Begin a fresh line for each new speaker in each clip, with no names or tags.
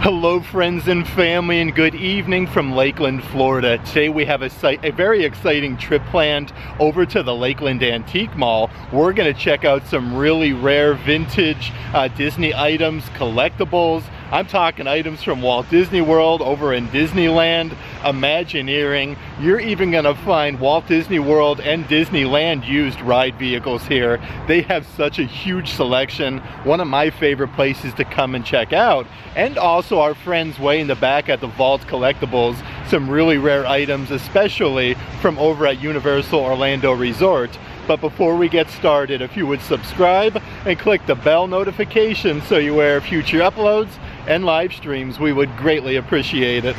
Hello friends and family, and good evening from Lakeland, Florida. Today we have a very exciting trip planned over to the Lakeland Antique Mall. We're going to check out some really rare vintage Disney items, collectibles. I'm talking items from Walt Disney World over in Disneyland, Imagineering. You're even going to find Walt Disney World and Disneyland used ride vehicles here. They have such a huge selection. One of my favorite places to come and check out. And also our friends way in the back at the Vault Collectibles, some really rare items, especially from over at Universal Orlando Resort. But before we get started, if you would subscribe and click the bell notification so you aware of future uploads and live streams, we would greatly appreciate it.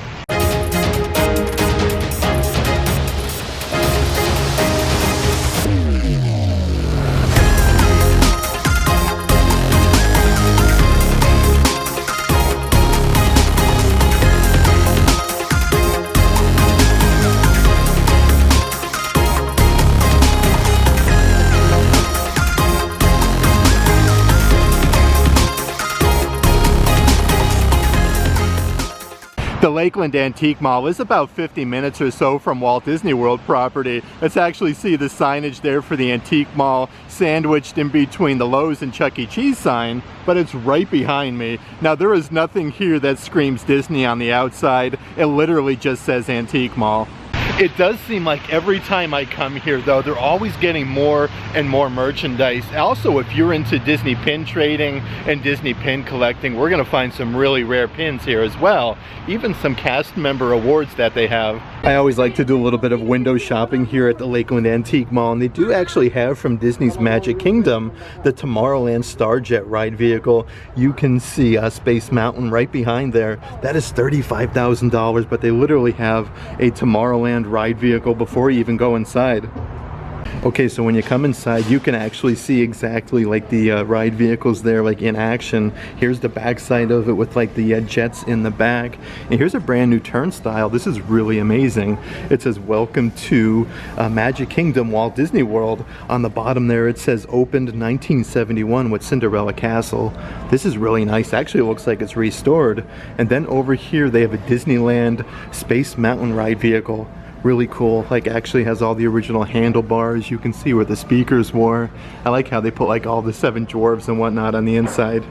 The Lakeland Antique Mall is about 50 minutes or so from Walt Disney World property. Let's actually see the signage there for the Antique Mall sandwiched in between the Lowe's and Chuck E. Cheese sign, but it's right behind me. Now there is nothing here that screams Disney on the outside. It literally just says Antique Mall. It does seem like every time I come here though, they're always getting more and more merchandise. Also, if you're into Disney pin trading and Disney pin collecting, we're gonna find some really rare pins here as well. Even some cast member awards that they have. I always like to do a little bit of window shopping here at the Lakeland Antique Mall, and they do actually have from Disney's Magic Kingdom the Tomorrowland Starjet ride vehicle. You can see Space Mountain right behind there. That is $35,000, but they literally have a Tomorrowland ride vehicle before you even go inside. Okay, so when you come inside, you can actually see exactly like the ride vehicles there, like in action. Here's the back side of it with like the jets in the back. And here's a brand new turnstile. This is really amazing. It says, "Welcome to Magic Kingdom, Walt Disney World." On the bottom there, it says opened 1971 with Cinderella Castle. This is really nice. Actually, it looks like it's restored. And then over here, they have a Disneyland Space Mountain ride vehicle. Really cool, like actually has all the original handlebars. You can see where the speakers were. I like how they put like all the 7 dwarves and whatnot on the inside.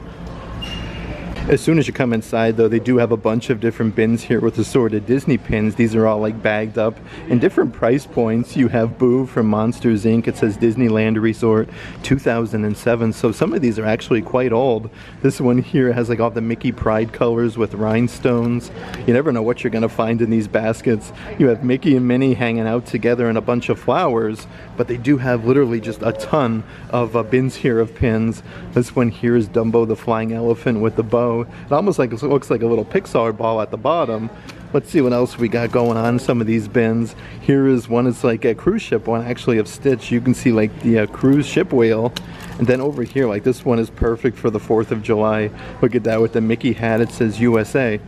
As soon as you come inside though, they do have a bunch of different bins here with assorted Disney pins. These are all like bagged up in different price points. You have Boo from Monsters Inc. It says Disneyland Resort 2007. So some of these are actually quite old. This one here has like all the Mickey Pride colors with rhinestones. You never know what you're gonna find in these baskets. You have Mickey and Minnie hanging out together in a bunch of flowers, but they do have literally just a ton of bins here of pins. This one here is Dumbo the Flying Elephant with the bow. It almost like it looks like a little Pixar ball at the bottom. Let's see what else we got going on in some of these bins. Here is one, it's like a cruise ship one actually of Stitch. You can see like the cruise ship wheel. And then over here, like this one is perfect for the 4th of July. Look at that with the Mickey hat, it says USA.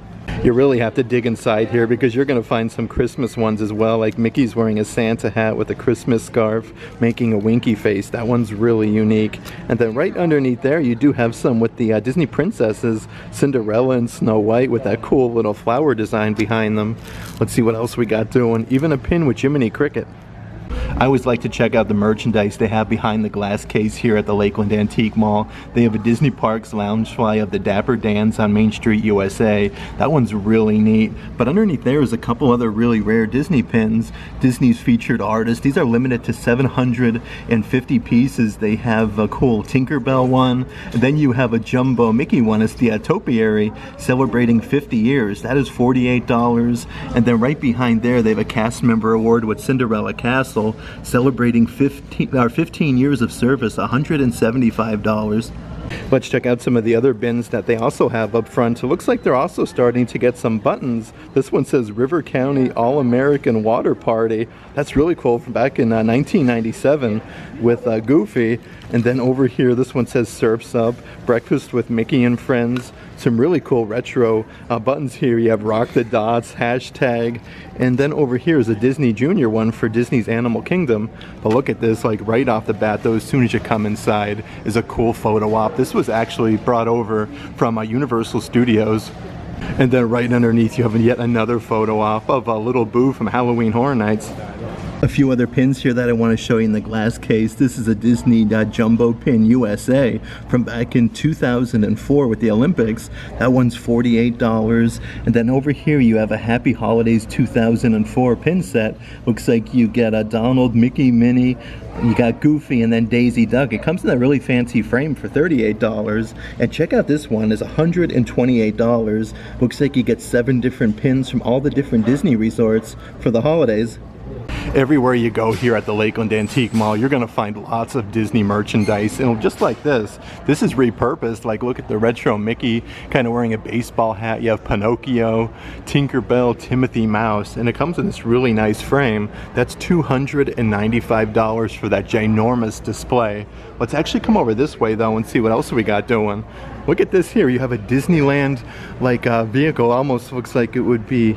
You really have to dig inside here because you're going to find some Christmas ones as well, like Mickey's wearing a Santa hat with a Christmas scarf making a winky face. That one's really unique. And then right underneath there you do have some with the Disney princesses, Cinderella and Snow White, with that cool little flower design behind them. Let's see what else we got doing. Even a pin with Jiminy Cricket. I always like to check out the merchandise they have behind the glass case here at the Lakeland Antique Mall. They have a Disney Parks Loungefly of the Dapper Dans on Main Street, USA. That one's really neat. But underneath there is a couple other really rare Disney pins. Disney's featured artists. These are limited to 750 pieces. They have a cool Tinkerbell one. And then you have a jumbo Mickey one. It's the Topiary celebrating 50 years. That is $48. And then right behind there, they have a cast member award with Cinderella Castle, celebrating 15 years of service, $175. Let's check out some of the other bins that they also have up front. It looks like they're also starting to get some buttons. This one says River County All-American Water Party. That's really cool, from back in 1997 with Goofy. And then over here, this one says Surf's Up, Breakfast with Mickey and Friends. Some really cool retro buttons here. You have Rock the Dots, hashtag, and then over here is a Disney Junior one for Disney's Animal Kingdom. But look at this, like right off the bat though, as soon as you come inside, is a cool photo op. This was actually brought over from Universal Studios. And then right underneath you have yet another photo op of Little Boo from Halloween Horror Nights. A few other pins here that I want to show you in the glass case. This is a Disney Jumbo Pin USA from back in 2004 with the Olympics. That one's $48. And then over here you have a Happy Holidays 2004 pin set. Looks like you get a Donald, Mickey, Minnie, you got Goofy, and then Daisy Duck. It comes in a really fancy frame for $38. And check out this one, is $128. Looks like you get 7 different pins from all the different Disney resorts for the holidays. Everywhere you go here at the Lakeland Antique Mall, you're going to find lots of Disney merchandise. And just like this is repurposed. Like, look at the retro Mickey kind of wearing a baseball hat. You have Pinocchio, Tinkerbell, Timothy Mouse, and it comes in this really nice frame. That's $295 for that ginormous display. Let's actually come over this way though and see what else we got doing. Look at this here. You have a Disneyland like vehicle. Almost looks like it would be.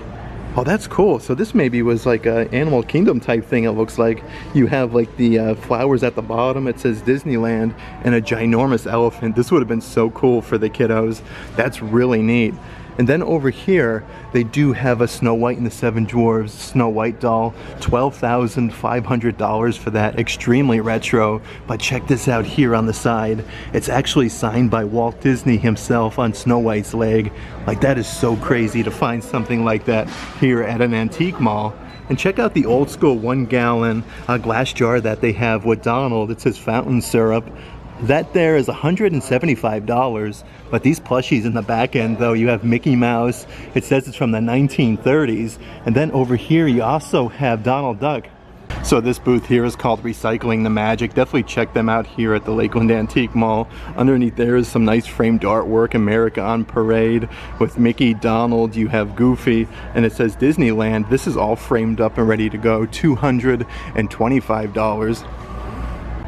Oh, that's cool. So this maybe was like an Animal Kingdom type thing, it looks like. You have like the flowers at the bottom, it says Disneyland, and a ginormous elephant. This would have been so cool for the kiddos. That's really neat. And then over here, they do have a Snow White and the Seven Dwarfs Snow White doll. $12,500 for that. Extremely retro. But check this out here on the side. It's actually signed by Walt Disney himself on Snow White's leg. Like, that is so crazy to find something like that here at an antique mall. And check out the old school 1-gallon glass jar that they have with Donald. It says fountain syrup. That there is $175, but these plushies in the back end though, you have Mickey Mouse. It says it's from the 1930s. And then over here you also have Donald Duck. So this booth here is called Recycling the Magic. Definitely check them out here at the Lakeland Antique Mall. Underneath there is some nice framed artwork. America on Parade with Mickey, Donald, you have Goofy, and it says Disneyland. This is all framed up and ready to go. $225.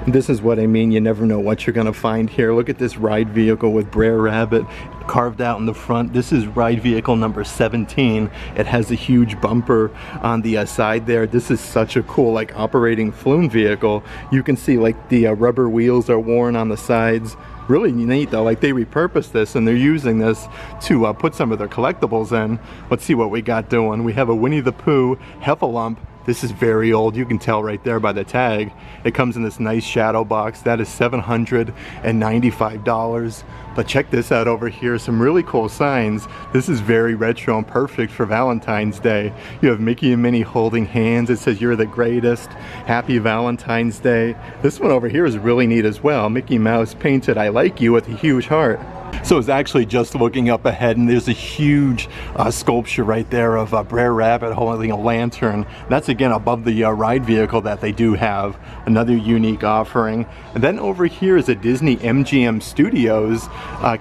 This is what I mean, you never know what you're gonna find here. Look at this ride vehicle with Brer Rabbit carved out in the front. This is ride vehicle number 17. It has a huge bumper on the side there. This is such a cool like operating flume vehicle. You can see like the rubber wheels are worn on the sides. Really neat though, like they repurposed this and they're using this to put some of their collectibles in. Let's see what we got doing. We have a Winnie the Pooh Heffalump. This is very old, you can tell right there by the tag. It comes in this nice shadow box. That is $795. But check this out over here, some really cool signs. This is very retro and perfect for Valentine's Day. You have Mickey and Minnie holding hands. It says you're the greatest. Happy Valentine's Day. This one over here is really neat as well. Mickey Mouse painted I like you with a huge heart. So it's actually just looking up ahead and there's a huge sculpture right there of Brer Rabbit holding a lantern. That's again above the ride vehicle that they do have. Another unique offering. And then over here is a Disney MGM Studios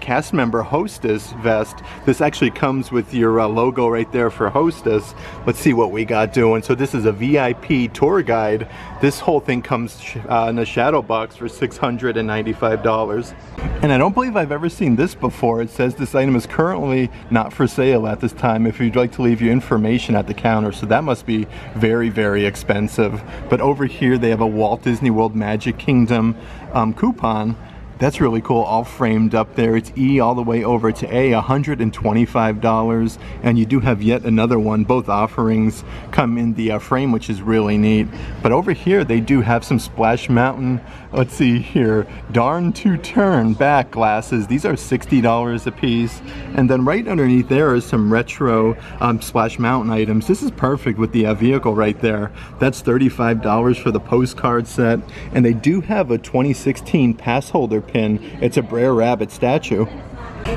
cast member hostess vest. This actually comes with your logo right there for hostess. Let's see what we got doing. So this is a VIP tour guide. This whole thing comes in a shadow box for $695. And I don't believe I've ever seen this before. It says this item is currently not for sale at this time if you'd like to leave your information at the counter. So that must be very, very expensive. But over here they have a Walt Disney World Magic Kingdom coupon. That's really cool, all framed up there. It's E all the way over to A, $125. And you do have yet another one. Both offerings come in the frame, which is really neat. But over here, they do have some Splash Mountain, let's see here, Darn to Turn back glasses. These are $60 a piece. And then right underneath there is some retro Splash Mountain items. This is perfect with the vehicle right there. That's $35 for the postcard set. And they do have a 2016 pass holder pin. It's a Brer Rabbit statue.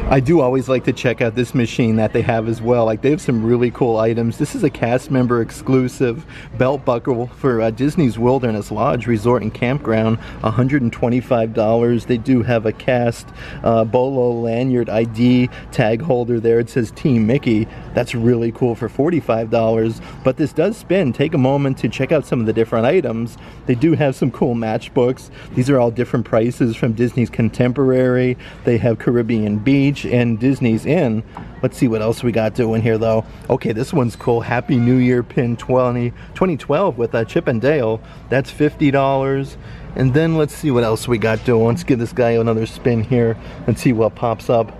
I do always like to check out this machine that they have as well. Like, they have some really cool items. This is a cast member exclusive belt buckle for Disney's Wilderness Lodge Resort and Campground, $125. They do have a cast Bolo lanyard ID tag holder there. It says Team Mickey. That's really cool for $45. But this does spin. Take a moment to check out some of the different items. They do have some cool matchbooks. These are all different prices from Disney's Contemporary. They have Caribbean Beach and Disney's Inn. Let's see what else we got doing here though. Okay, this one's cool. Happy New Year pin 2012 with Chip and Dale. That's $50. And then let's see what else we got doing. Let's give this guy another spin here and see what pops up.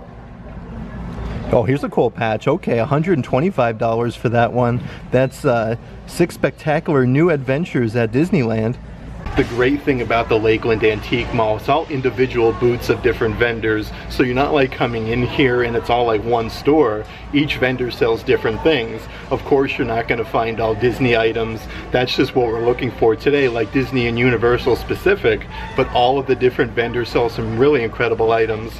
Oh, here's a cool patch. Okay, $125 for that one. That's 6 spectacular new adventures at Disneyland. The great thing about the Lakeland Antique Mall, it's all individual booths of different vendors, so you're not like coming in here and it's all like one store. Each vendor sells different things. Of course, you're not going to find all Disney items. That's just what we're looking for today, like Disney and Universal specific, but all of the different vendors sell some really incredible items.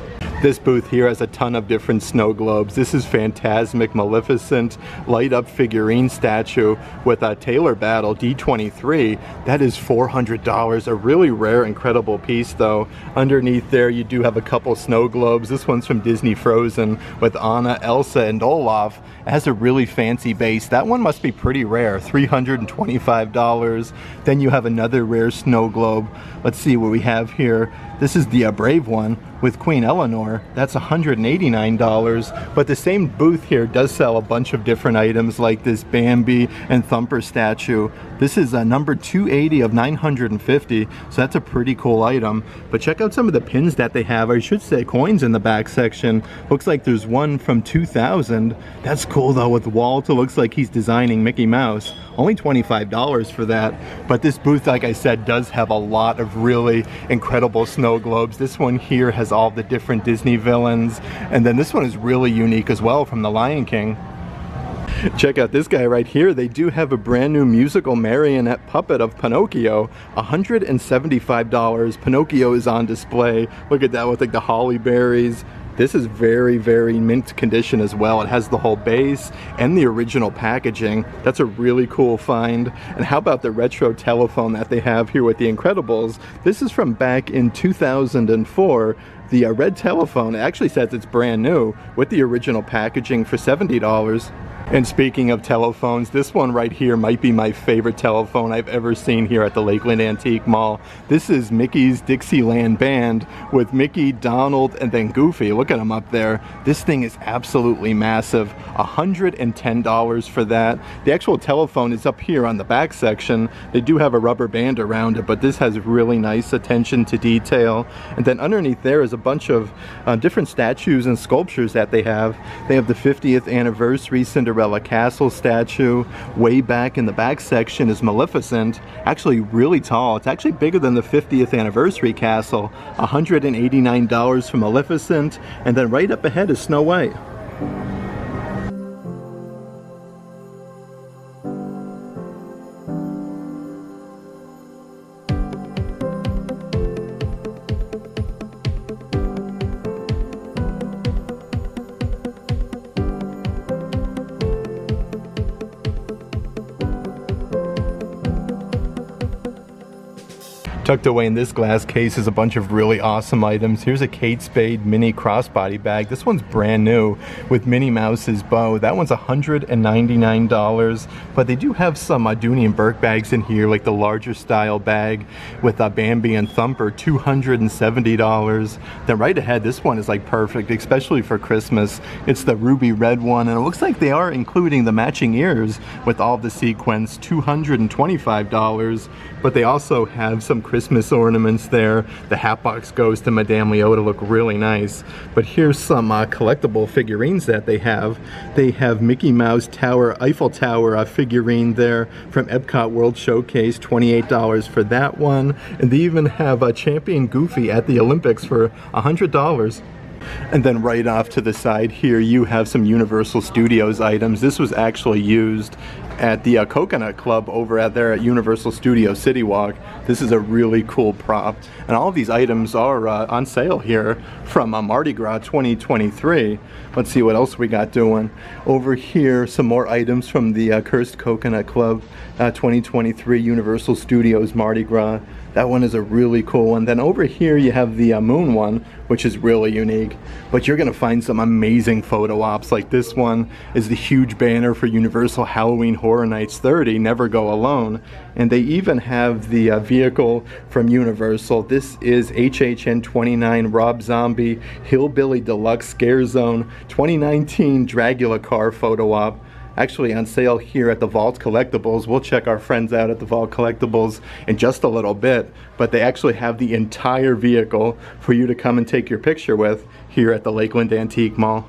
This booth here has a ton of different snow globes. This is Fantasmic Maleficent light up figurine statue with a Taylor Battle D23. That is $400. A really rare, incredible piece though. Underneath there you do have a couple snow globes. This one's from Disney Frozen with Anna, Elsa, and Olaf. It has a really fancy base. That one must be pretty rare, $325. Then you have another rare snow globe. Let's see what we have here. This is the Brave one with Queen Eleanor. That's $189, but the same booth here does sell a bunch of different items like this Bambi and Thumper statue. This is a number 280 of 950, so that's a pretty cool item. But check out some of the pins that they have, or I should say coins in the back section. Looks like there's one from 2000. That's cool though with Walt. It looks like he's designing Mickey Mouse. Only $25 for that. But this booth, like I said, does have a lot of really incredible snow globes. This one here has all the different Disney villains, and then this one is really unique as well from The Lion King. Check out this guy right here. They do have a brand new musical marionette puppet of Pinocchio, $175. Pinocchio is on display. Look at that with like the holly berries. This is very, very mint condition as well. It has the whole base and the original packaging. That's a really cool find. And how about the retro telephone that they have here with The Incredibles? This is from back in 2004. The red telephone actually says it's brand new with the original packaging for $70. And speaking of telephones, this one right here might be my favorite telephone I've ever seen here at the Lakeland Antique Mall. This is Mickey's Dixieland Band with Mickey, Donald, and then Goofy. Look at them up there. This thing is absolutely massive. $110 for that. The actual telephone is up here on the back section. They do have a rubber band around it, but this has really nice attention to detail. And then underneath there is a bunch of different statues and sculptures that they have. They have the 50th anniversary Cinderella Castle statue. Way back in the back section is Maleficent, actually really tall. It's actually bigger than the 50th anniversary castle. $189 for Maleficent, and then right up ahead is Snow White. Tucked away in this glass case is a bunch of really awesome items. Here's a Kate Spade mini crossbody bag. This one's brand new with Minnie Mouse's bow. That one's $199, but they do have some Dooney and Burke bags in here, like the larger style bag with Bambi and Thumper, $270. Then right ahead, this one is like perfect, especially for Christmas. It's the ruby red one, and it looks like they are including the matching ears with all the sequins, $225. But they also have some Christmas ornaments there. The hat box goes to Madame Leo to look really nice. But here's some collectible figurines that they have. They have Mickey Mouse Tower, Eiffel Tower figurine there from Epcot World Showcase, $28 for that one. And they even have a Champion Goofy at the Olympics for $100. And then right off to the side here you have some Universal Studios items. This was actually used at the Coconut Club over at Universal Studios City Walk. This is a really cool prop, and all of these items are on sale here from Mardi Gras 2023. Let's see what else we got doing. Over here, some more items from the Cursed Coconut Club 2023 Universal Studios Mardi Gras. That one is a really cool one. Then over here you have the Moon one, which is really unique. But you're going to find some amazing photo ops. Like this one is the huge banner for Universal Halloween Horror Nights 30, Never Go Alone. And they even have the vehicle from Universal. This is HHN 29 Rob Zombie Hillbilly Deluxe Scare Zone 2019 Dragula car photo op. Actually on sale here at the Vault Collectibles. We'll check our friends out at the Vault Collectibles in just a little bit, but they actually have the entire vehicle for you to come and take your picture with here at the Lakeland Antique Mall.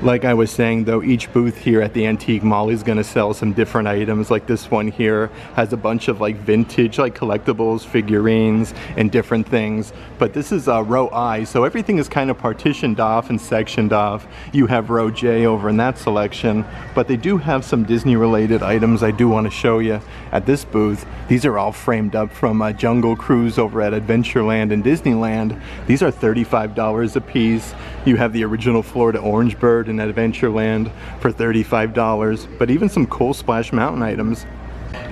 Like I was saying though, each booth here at the Antique Mall is going to sell some different items. Like this one here has a bunch of like vintage like collectibles, figurines, and different things. But this is row I, so everything is kind of partitioned off and sectioned off. You have row J over in that selection, but they do have some Disney related items I do want to show you at this booth. These are all framed up from Jungle Cruise over at Adventureland and Disneyland. These are $35 a piece. You have the original Florida Orange Bird in Adventureland for $35, but even some cool Splash Mountain items.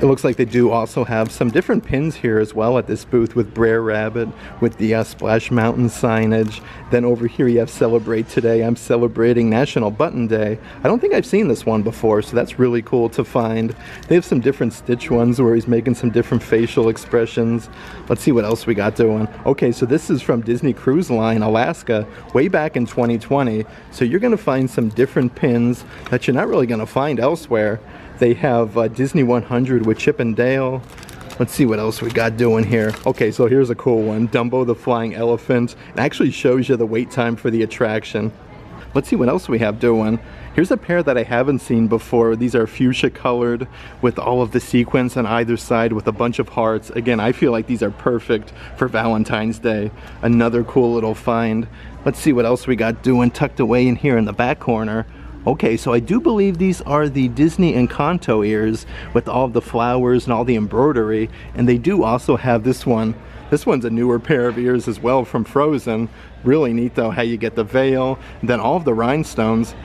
It looks like they do also have some different pins here as well at this booth with Brer Rabbit, with the Splash Mountain signage. Then over here you have Celebrate Today, I'm celebrating National Button Day. I don't think I've seen this one before, so that's really cool to find. They have some different Stitch ones where he's making some different facial expressions. Let's see what else we got doing. Okay, so this is from Disney Cruise Line, Alaska, way back in 2020. So you're gonna find some different pins that you're not really gonna find elsewhere. They have Disney 100 with Chip and Dale. Let's see what else we got doing here. Okay, so here's a cool one. Dumbo the Flying Elephant. It actually shows you the wait time for the attraction. Let's see what else we have doing. Here's a pair that I haven't seen before. These are fuchsia colored with all of the sequins on either side with a bunch of hearts. Again, I feel like these are perfect for Valentine's Day. Another cool little find. Let's see what else we got doing tucked away in here in the back corner. Okay, so I do believe these are the Disney Encanto ears with all of the flowers and all the embroidery, and they do also have this one. This one's a newer pair of ears as well from Frozen. Really neat though how you get the veil, and then all of the rhinestones.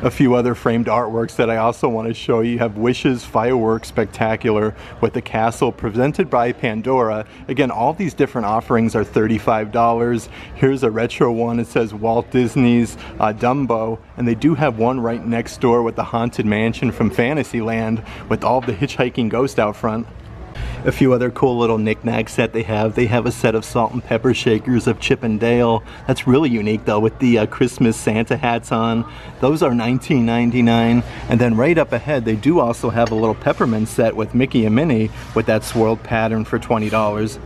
A few other framed artworks that I also want to show you. You have Wish's Fireworks Spectacular with the castle presented by Pandora. Again, all these different offerings are $35. Here's a retro one. It says Walt Disney's Dumbo, and they do have one right next door with the Haunted Mansion from Fantasyland with all the hitchhiking ghost out front. A few other cool little knickknacks that they have. They have a set of salt and pepper shakers of Chip and Dale. That's really unique though, with the Christmas Santa hats on. Those are $19.99. And then right up ahead, they do also have a little peppermint set with Mickey and Minnie with that swirled pattern for $20.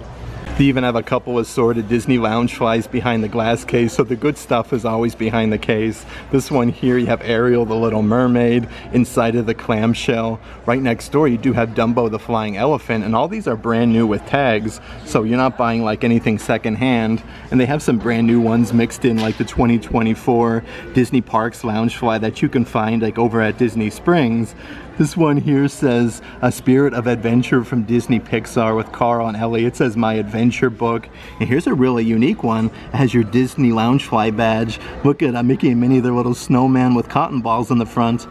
They even have a couple assorted Disney Loungeflies behind the glass case, so the good stuff is always behind the case. This one here, you have Ariel the Little Mermaid inside of the clamshell. Right next door, you do have Dumbo the Flying Elephant, and all these are brand new with tags, so you're not buying like anything secondhand. And they have some brand new ones mixed in, like the 2024 Disney Parks Loungefly that you can find like over at Disney Springs. This one here says A Spirit of Adventure from Disney Pixar with Carl and Ellie. It says My Adventure Book. And here's a really unique one. It has your Disney Loungefly badge. Look at Mickey and Minnie, their little snowman with cotton balls in the front.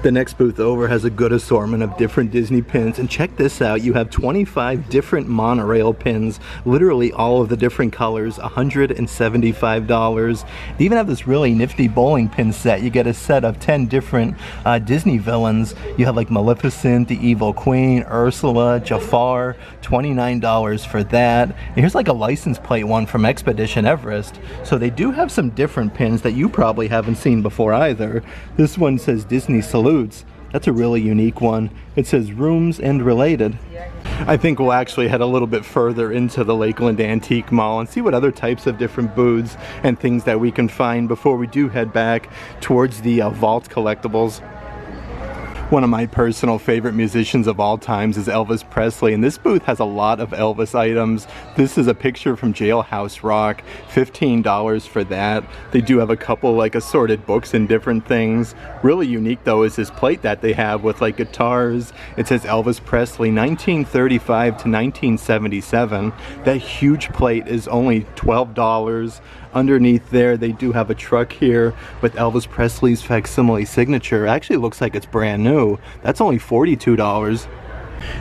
The next booth over has a good assortment of different Disney pins. And check this out. You have 25 different monorail pins. Literally all of the different colors. $175. They even have this really nifty bowling pin set. You get a set of 10 different Disney villains. You have like Maleficent, the Evil Queen, Ursula, Jafar, $29 for that. And here's like a license plate one from Expedition Everest. So they do have some different pins that you probably haven't seen before either. This one says Disney Salutes. That's a really unique one. It says Rooms and Related. I think we'll actually head a little bit further into the Lakeland Antique Mall and see what other types of different booths and things that we can find before we do head back towards the Vault Collectibles. One of my personal favorite musicians of all times is Elvis Presley, and this booth has a lot of Elvis items. This is a picture from Jailhouse Rock, $15 for that. They do have a couple like assorted books and different things. Really unique though is this plate that they have with like guitars. It says Elvis Presley 1935 to 1977. That huge plate is only $12. Underneath there, they do have a truck here with Elvis Presley's facsimile signature. It actually looks like it's brand new. That's only $42.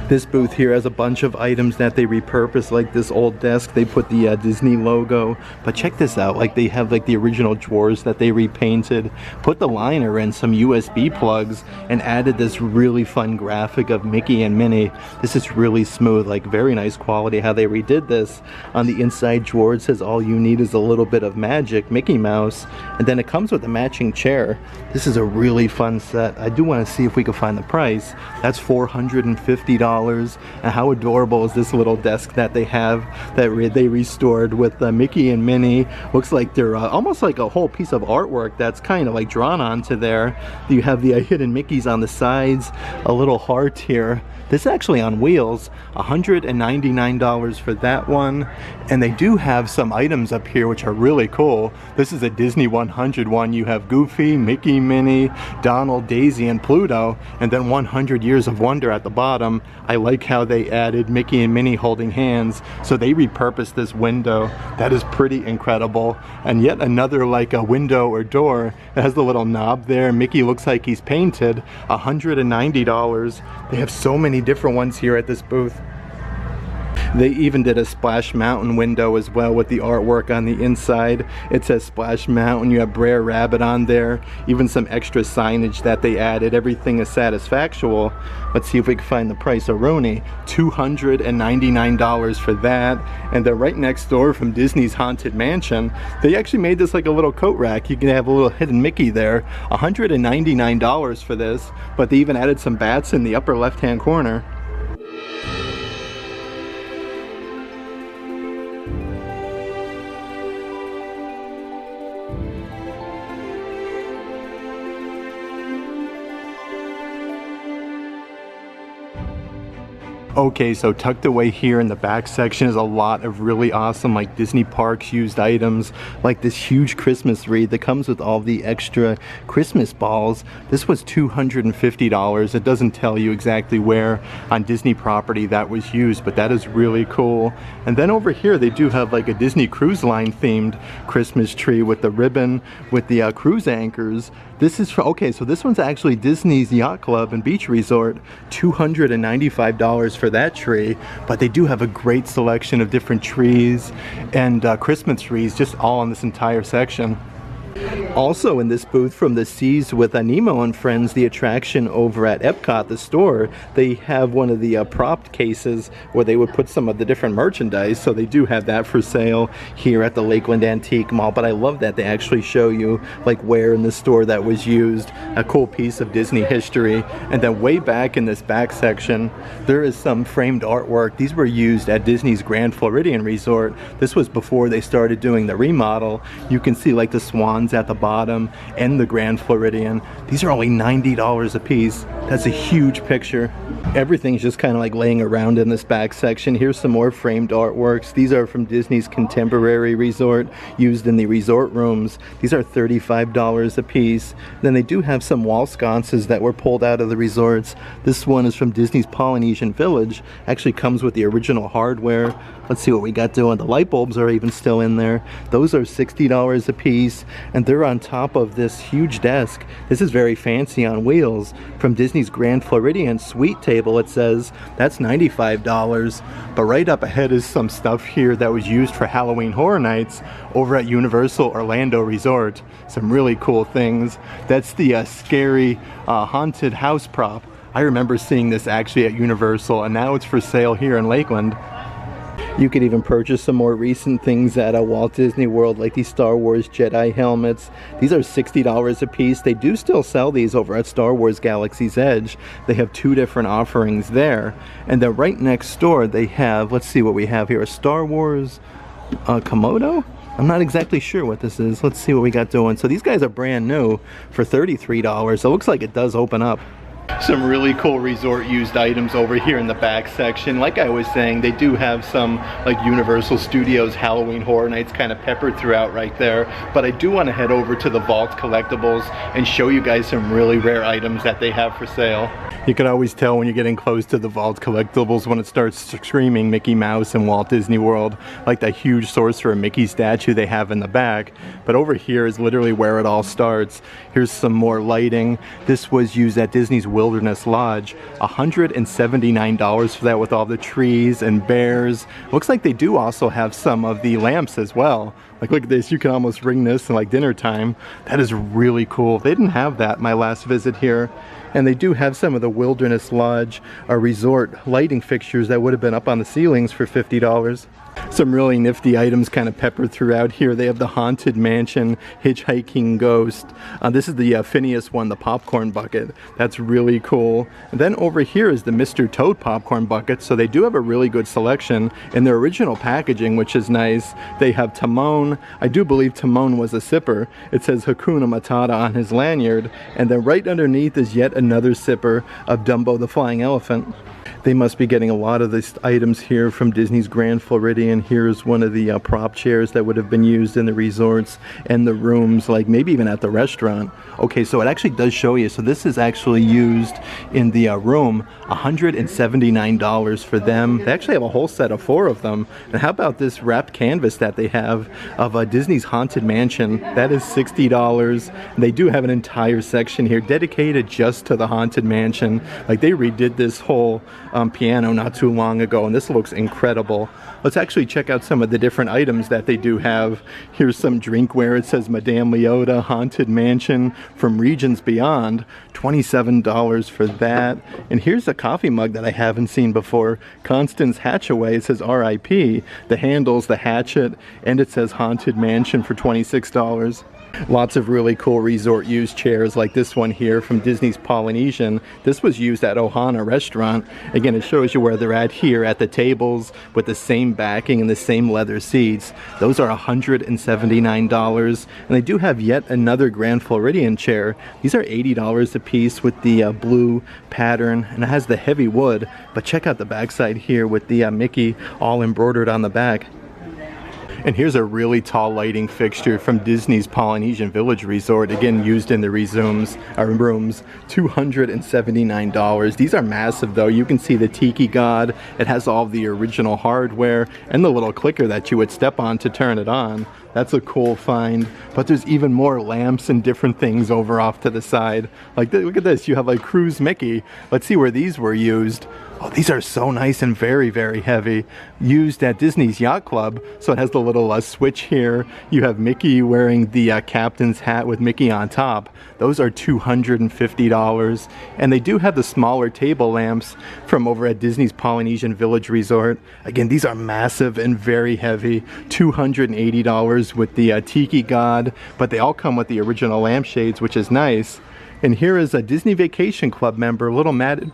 This booth here has a bunch of items that they repurpose, like this old desk. They put the Disney logo, but check this out. Like they have like the original drawers that they repainted, put the liner in, some USB plugs, and added this really fun graphic of Mickey and Minnie. This is really smooth, like very nice quality how they redid this. On the inside drawer it says all you need is a little bit of magic, Mickey Mouse, and then it comes with a matching chair. This is a really fun set. I do want to see if we can find the price. That's $450. $50. And how adorable is this little desk that they have that they restored with Mickey and Minnie. Looks like they're almost like a whole piece of artwork that's kind of like drawn onto there. You have the hidden Mickeys on the sides, a little heart here. This is actually on wheels, $199 for that one. And they do have some items up here which are really cool. This is a Disney 100 one. You have Goofy, Mickey, Minnie, Donald, Daisy, and Pluto, and then 100 Years of Wonder at the bottom. I like how they added Mickey and Minnie holding hands, so they repurposed this window. That is pretty incredible. And yet another like a window or door. It has the little knob there. Mickey looks like he's painted, $190. They have so many different ones here at this booth. They even did a Splash Mountain window as well with the artwork on the inside. It says Splash Mountain. You have Brer Rabbit on there. Even some extra signage that they added. Everything is satisfactual. Let's see if we can find the price. Aroni, $299 for that. And then right next door from Disney's Haunted Mansion, they actually made this like a little coat rack. You can have a little hidden Mickey there. $199 for this. But they even added some bats in the upper left-hand corner. Okay, so tucked away here in the back section is a lot of really awesome like Disney Parks used items, like this huge Christmas wreath that comes with all the extra Christmas balls. This was $250. It doesn't tell you exactly where on Disney property that was used, but that is really cool. And then over here they do have like a Disney Cruise Line themed Christmas tree with the ribbon with the cruise anchors. This is for, okay, so this one's actually Disney's Yacht Club and Beach Resort, $295 for that tree, but they do have a great selection of different trees and Christmas trees just all in this entire section. Also in this booth from the Seas with Nemo and Friends, the attraction over at Epcot, the store, they have one of the prop cases where they would put some of the different merchandise, so they do have that for sale here at the Lakeland Antique Mall. But I love that they actually show you like where in the store that was used, a cool piece of Disney history. And then way back in this back section, there is some framed artwork. These were used at Disney's Grand Floridian Resort. This was before they started doing the remodel. You can see like the swans at the bottom and the Grand Floridian. These are only $90 a piece. That's a huge picture. Everything's just kind of like laying around in this back section. Here's some more framed artworks. These are from Disney's Contemporary Resort, used in the resort rooms. These are $35 a piece. Then they do have some wall sconces that were pulled out of the resorts. This one is from Disney's Polynesian Village. Actually comes with the original hardware. Let's see what we got doing. The light bulbs are even still in there. Those are $60 a piece, and they're on top of this huge desk. This is very fancy on wheels. From Disney's Grand Floridian Suite table, it says that's $95. But right up ahead is some stuff here that was used for Halloween Horror Nights over at Universal Orlando Resort. Some really cool things. That's the scary haunted house prop. I remember seeing this actually at Universal, and now it's for sale here in Lakeland. You could even purchase some more recent things at Walt Disney World, like these Star Wars Jedi helmets. These are $60 a piece. They do still sell these over at Star Wars Galaxy's Edge. They have two different offerings there. And then right next door they have, let's see what we have here, a Star Wars Komodo? I'm not exactly sure what this is. Let's see what we got doing. So these guys are brand new for $33. So it looks like it does open up. Some really cool resort used items over here in the back section. Like I was saying, they do have some like Universal Studios Halloween Horror Nights kind of peppered throughout right there. But I do want to head over to the Vault Collectibles and show you guys some really rare items that they have for sale. You can always tell when you're getting close to the Vault Collectibles when it starts screaming Mickey Mouse and Walt Disney World, like that huge Sorcerer Mickey statue they have in the back. But over here is literally where it all starts. Here's some more lighting. This was used at Disney's Wilderness Lodge. $179 for that with all the trees and bears. Looks like they do also have some of the lamps as well. Like look at this, you can almost ring this in like dinner time. That is really cool. They didn't have that my last visit here. And they do have some of the Wilderness Lodge resort lighting fixtures that would have been up on the ceilings for $50. Some really nifty items kind of peppered throughout here. They have the Haunted Mansion Hitchhiking Ghost. This is the Phineas one, the popcorn bucket. That's really cool. And then over here is the Mr. Toad popcorn bucket. So they do have a really good selection in their original packaging, which is nice. They have Timon. I do believe Timon was a sipper. It says Hakuna Matata on his lanyard. And then right underneath is yet another sipper of Dumbo the Flying Elephant. They must be getting a lot of these items here from Disney's Grand Floridian. Here's one of the prop chairs that would have been used in the resorts and the rooms, like maybe even at the restaurant. Okay, so it actually does show you. So this is actually used in the room. $179 for them. They actually have a whole set of 4 of them. And how about this wrapped canvas that they have of Disney's Haunted Mansion? That is $60. And they do have an entire section here dedicated just to the Haunted Mansion. Like they redid this whole piano not too long ago, and this looks incredible. Let's actually check out some of the different items that they do have. Here's some drinkware. It says Madame Leota Haunted Mansion from Regions Beyond. $27 for that. And here's a coffee mug that I haven't seen before. Constance Hatchaway. It says RIP. The handle's the hatchet, and it says Haunted Mansion for $26. Lots of really cool resort used chairs like this one here from Disney's Polynesian. This was used at Ohana Restaurant. Again, it shows you where they're at here at the tables with the same backing and the same leather seats. Those are $179. And they do have yet another Grand Floridian chair. These are $80 a piece with the blue pattern, and it has the heavy wood. But check out the backside here with the Mickey all embroidered on the back. And here's a really tall lighting fixture from Disney's Polynesian Village Resort, again used in the rooms, $279. These are massive though. You can see the Tiki God. It has all the original hardware and the little clicker that you would step on to turn it on. That's a cool find. But there's even more lamps and different things over off to the side. Like, look at this. You have like Cruise Mickey. Let's see where these were used. Oh, these are so nice and very, very heavy. Used at Disney's Yacht Club. So it has the little switch here. You have Mickey wearing the captain's hat with Mickey on top. Those are $250. And they do have the smaller table lamps from over at Disney's Polynesian Village Resort. Again, these are massive and very heavy. $280 with the Tiki God. But they all come with the original lampshades, which is nice. And here is a Disney Vacation Club member, little matted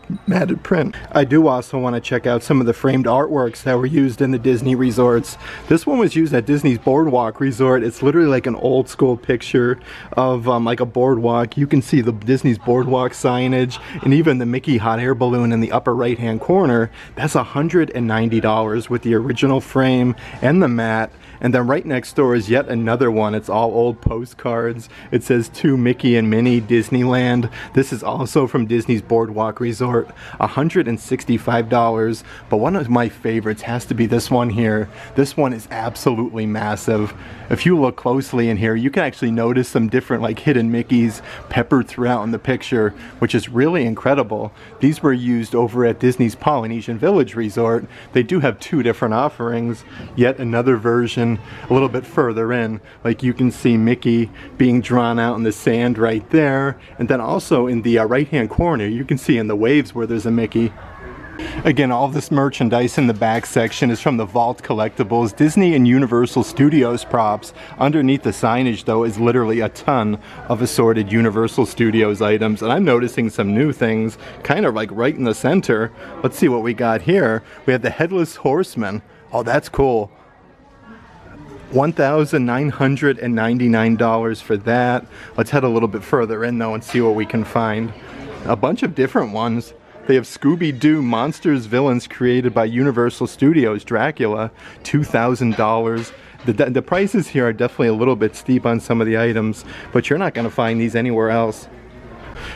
print. I do also want to check out some of the framed artworks that were used in the Disney resorts. This one was used at Disney's Boardwalk Resort. It's literally like an old school picture of like a boardwalk. You can see the Disney's Boardwalk signage and even the Mickey hot air balloon in the upper right hand corner. That's $190 with the original frame and the mat. And then right next door is yet another one. It's all old postcards. It says To Mickey and Minnie Disneyland. This is also from Disney's Boardwalk Resort. $165. But one of my favorites has to be this one here. This one is absolutely massive. If you look closely in here, you can actually notice some different like hidden Mickeys peppered throughout in the picture, which is really incredible. These were used over at Disney's Polynesian Village Resort. They do have 2 different offerings. Yet another version a little bit further in. Like you can see Mickey being drawn out in the sand right there. And then also in the right hand corner, you can see in the waves where there's a Mickey. Again, all this merchandise in the back section is from the Vault Collectibles, Disney and Universal Studios props. Underneath the signage, though, is literally a ton of assorted Universal Studios items. And I'm noticing some new things, kind of like right in the center. Let's see what we got here. We have the Headless Horseman. Oh, that's cool. $1,999 for that. Let's head a little bit further in, though, and see what we can find. A bunch of different ones. They have Scooby-Doo Monsters Villains created by Universal Studios, Dracula, $2,000. The prices here are definitely a little bit steep on some of the items, but you're not going to find these anywhere else.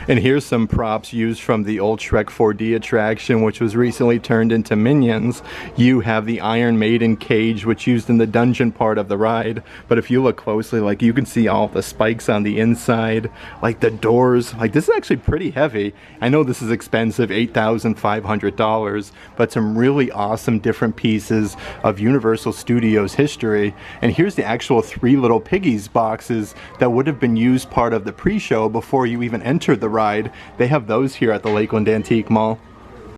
And here's some props used from the old Shrek 4D attraction, which was recently turned into Minions. You have the Iron Maiden cage, which used in the dungeon part of the ride. But if you look closely, like you can see all the spikes on the inside, like the doors. Like this is actually pretty heavy. I know this is expensive, $8,500, but some really awesome different pieces of Universal Studios history. And here's the actual 3 Little Piggies boxes that would have been used part of the pre-show before you even entered the ride. They have those here at the Lakeland Antique Mall.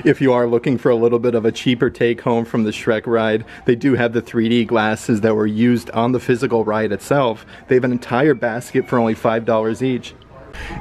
If you are looking for a little bit of a cheaper take home from the Shrek ride, they do have the 3D glasses that were used on the physical ride itself. They have an entire basket for only $5 each.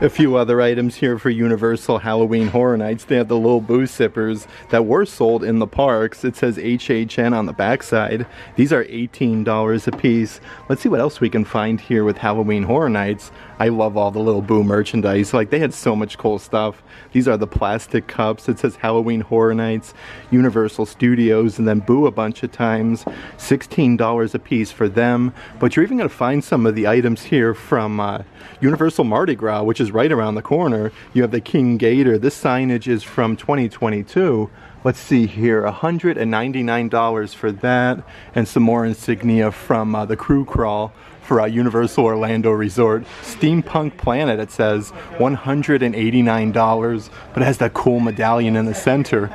A few other items here for Universal Halloween Horror Nights. They have the little boo sippers that were sold in the parks. It says HHN on the backside. These are $18 a piece. Let's see what else we can find here with Halloween Horror Nights. I love all the little boo merchandise. Like, they had so much cool stuff. These are the plastic cups. It says Halloween Horror Nights, Universal Studios, and then boo a bunch of times. $16 a piece for them. But you're even going to find some of the items here from Universal Mardi Gras, which is right around the corner. You have the King Gator. This signage is from 2022. Let's see here, $199 for that, and some more insignia from the Crew Crawl for Universal Orlando Resort. Steampunk Planet, it says, $189, but it has that cool medallion in the center.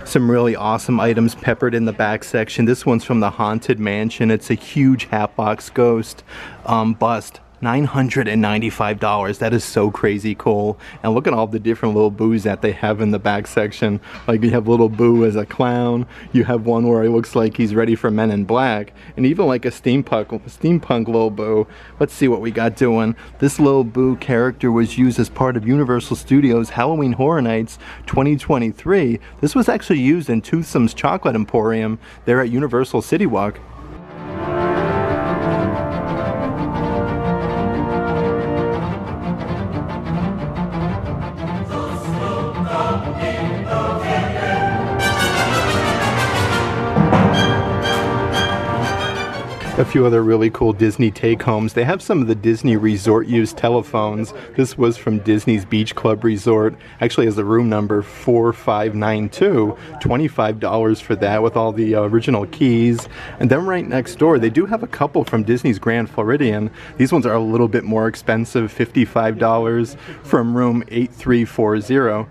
Some really awesome items peppered in the back section. This one's from the Haunted Mansion. It's a huge Hatbox Ghost bust. $995. That is so crazy cool. And look at all the different little boos that they have in the back section. Like, you have little Boo as a clown. You have one where he looks like he's ready for Men in Black. And even like a steampunk little Boo. Let's see what we got doing. This little Boo character was used as part of Universal Studios Halloween Horror Nights 2023. This was actually used in Toothsome's Chocolate Emporium there at Universal City Walk. A few other really cool Disney take-homes. They have some of the Disney Resort use telephones. This was from Disney's Beach Club Resort. Actually has the room number 4592. $25 for that with all the original keys. And then right next door, they do have a couple from Disney's Grand Floridian. These ones are a little bit more expensive, $55 from room 8340.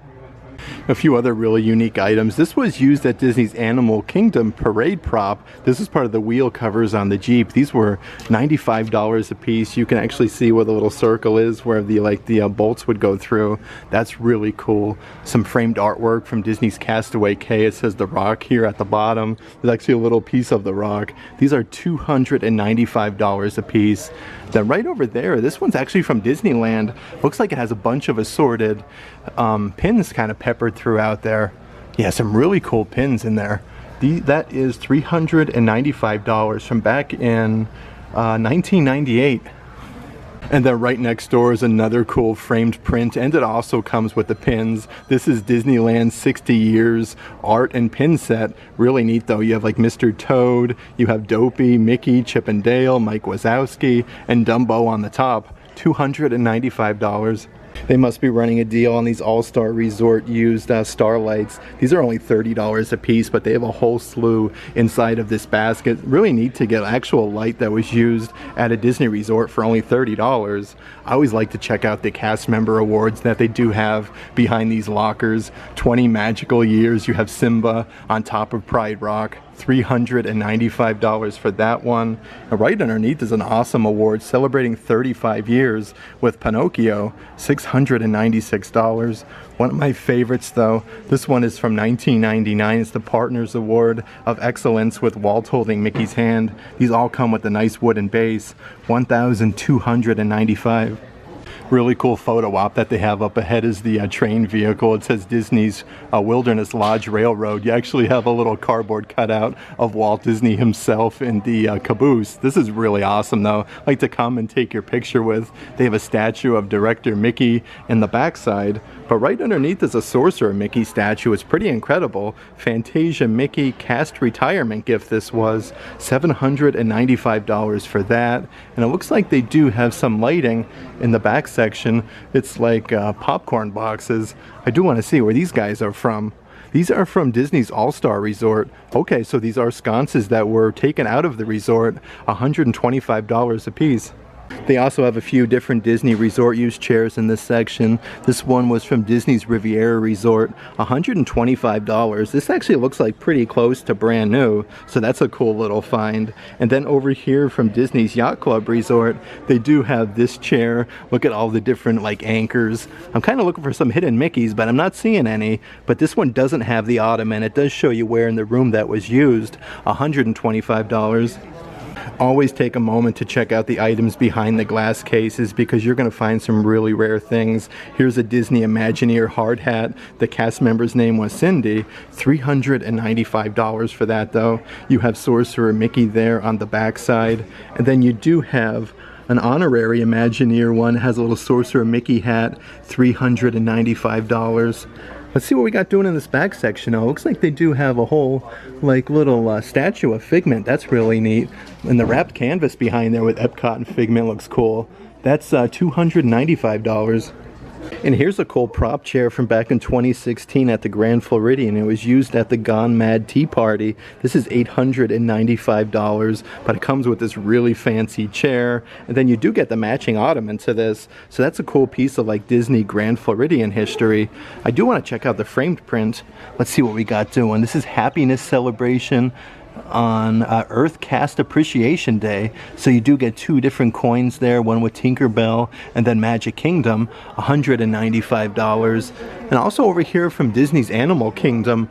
A few other really unique items. This was used at Disney's Animal Kingdom parade prop. This is part of the wheel covers on the Jeep. These were $95 a piece. You can actually see where the little circle is where the bolts would go through. That's really cool. Some framed artwork from Disney's Castaway Cay. It says The Rock here at the bottom. There's actually a little piece of The Rock. These are $295 a piece. Then right over there, this one's actually from Disneyland. Looks like it has a bunch of assorted pins kind of peppered throughout there. Yeah, some really cool pins in there. That is $395 from back in 1998. And then right next door is another cool framed print, and it also comes with the pins. This is Disneyland's 60 years art and pin set. Really neat though. You have like Mr. Toad, you have Dopey, Mickey, Chip and Dale, Mike Wazowski, and Dumbo on the top. $295. They must be running a deal on these All-Star Resort used Starlights. These are only $30 a piece, but they have a whole slew inside of this basket. Really neat to get actual light that was used at a Disney resort for only $30. I always like to check out the cast member awards that they do have behind these lockers. 20 magical years. You have Simba on top of Pride Rock. $395 for that one. And right underneath is an awesome award celebrating 35 years with Pinocchio, $696. One of my favorites though, this one is from 1999. It's the Partners Award of Excellence with Walt holding Mickey's hand. These all come with a nice wooden base, $1,295. Really cool photo op that they have up ahead is the train vehicle. It says Disney's Wilderness Lodge Railroad. You actually have a little cardboard cutout of Walt Disney himself in the caboose. This is really awesome though. I like to come and take your picture with. They have a statue of Director Mickey in the backside, but right underneath is a Sorcerer Mickey statue. It's pretty incredible. Fantasia Mickey cast retirement gift this was. $795 for that. And it looks like they do have some lighting in the back section. It's like popcorn boxes. I do want to see where these guys are from. These are from Disney's All-Star Resort. Okay, so these are sconces that were taken out of the resort, $125 a piece. They also have a few different Disney resort use chairs in this section. This one was from Disney's Riviera Resort, $125. This actually looks like pretty close to brand new, so that's a cool little find. And then over here from Disney's Yacht Club Resort, they do have this chair. Look at all the different like anchors. I'm kind of looking for some hidden Mickeys, but I'm not seeing any. But this one doesn't have the ottoman. It does show you where in the room that was used, $125. Always take a moment to check out the items behind the glass cases because you're going to find some really rare things. Here's a Disney Imagineer hard hat. The cast member's name was Cindy. $395 for that though. You have Sorcerer Mickey there on the back side. And then you do have an honorary Imagineer one. It has a little Sorcerer Mickey hat. $395. Let's see what we got doing in this back section. Oh, looks like they do have a whole like little statue of Figment. That's really neat. And the wrapped canvas behind there with Epcot and Figment looks cool. That's $295. And here's a cool prop chair from back in 2016 at the Grand Floridian. It was used at the Gone Mad Tea Party. This is $895, but it comes with this really fancy chair. And then you do get the matching ottoman to this. So that's a cool piece of like Disney Grand Floridian history. I do want to check out the framed print. Let's see what we got doing. This is Happiness Celebration on Earth Cast Appreciation Day. So you do get two different coins there, one with Tinkerbell and then Magic Kingdom, $195. And also over here from Disney's Animal Kingdom,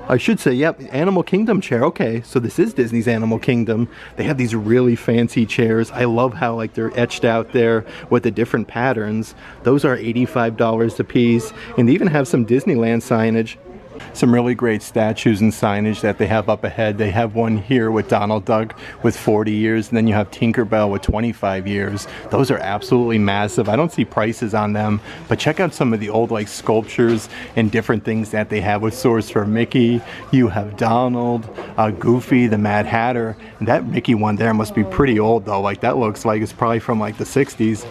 I should say, yep, Animal Kingdom chair. Okay, so this is Disney's Animal Kingdom. They have these really fancy chairs. I love how like they're etched out there with the different patterns. Those are $85 a piece, and they even have some Disneyland signage. Some really great statues and signage that they have up ahead. They have one here with Donald Duck with 40 years, and then you have Tinkerbell with 25 years. Those are absolutely massive. I don't see prices on them, but check out some of the old like sculptures and different things that they have with Sorcerer Mickey. You have Donald, Goofy, the Mad Hatter, and that Mickey one there must be pretty old though. Like that looks like it's probably from like the 60s.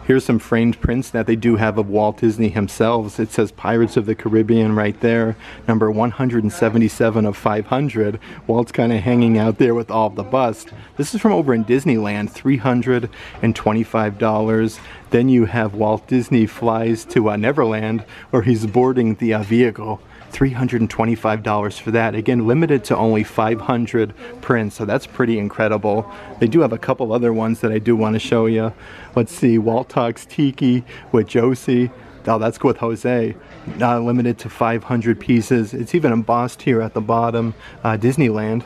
Here's some framed prints that they do have of Walt Disney himself. It says Pirates of the Caribbean right there, number 177 of 500. Walt's kind of hanging out there with all of the bust. This is from over in Disneyland, $325. Then you have Walt Disney flies to Neverland, where he's boarding the vehicle. $325 for that. Again, limited to only 500 prints, so that's pretty incredible. They do have a couple other ones that I do want to show you. Let's see, Walt Talks Tiki with Josie. Oh, that's with Jose. Limited to 500 pieces. It's even embossed here at the bottom. Disneyland.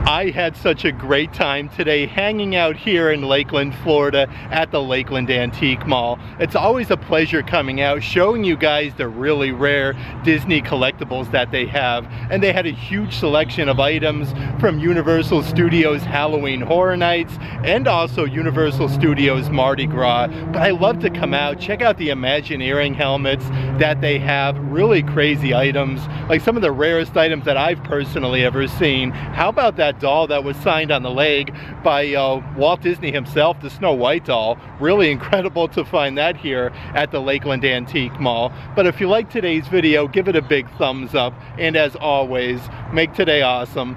I had such a great time today hanging out here in Lakeland, Florida at the Lakeland Antique Mall. It's always a pleasure coming out, showing you guys the really rare Disney collectibles that they have. And they had a huge selection of items from Universal Studios Halloween Horror Nights and also Universal Studios Mardi Gras. But I love to come out, check out the Imagineering helmets that they have, really crazy items, like some of the rarest items that I've personally ever seen. How about that doll that was signed on the leg by Walt Disney himself, the Snow White doll? Really incredible to find that here at the Lakeland Antique Mall. But if you liked today's video, give it a big thumbs up, and as always, make today awesome.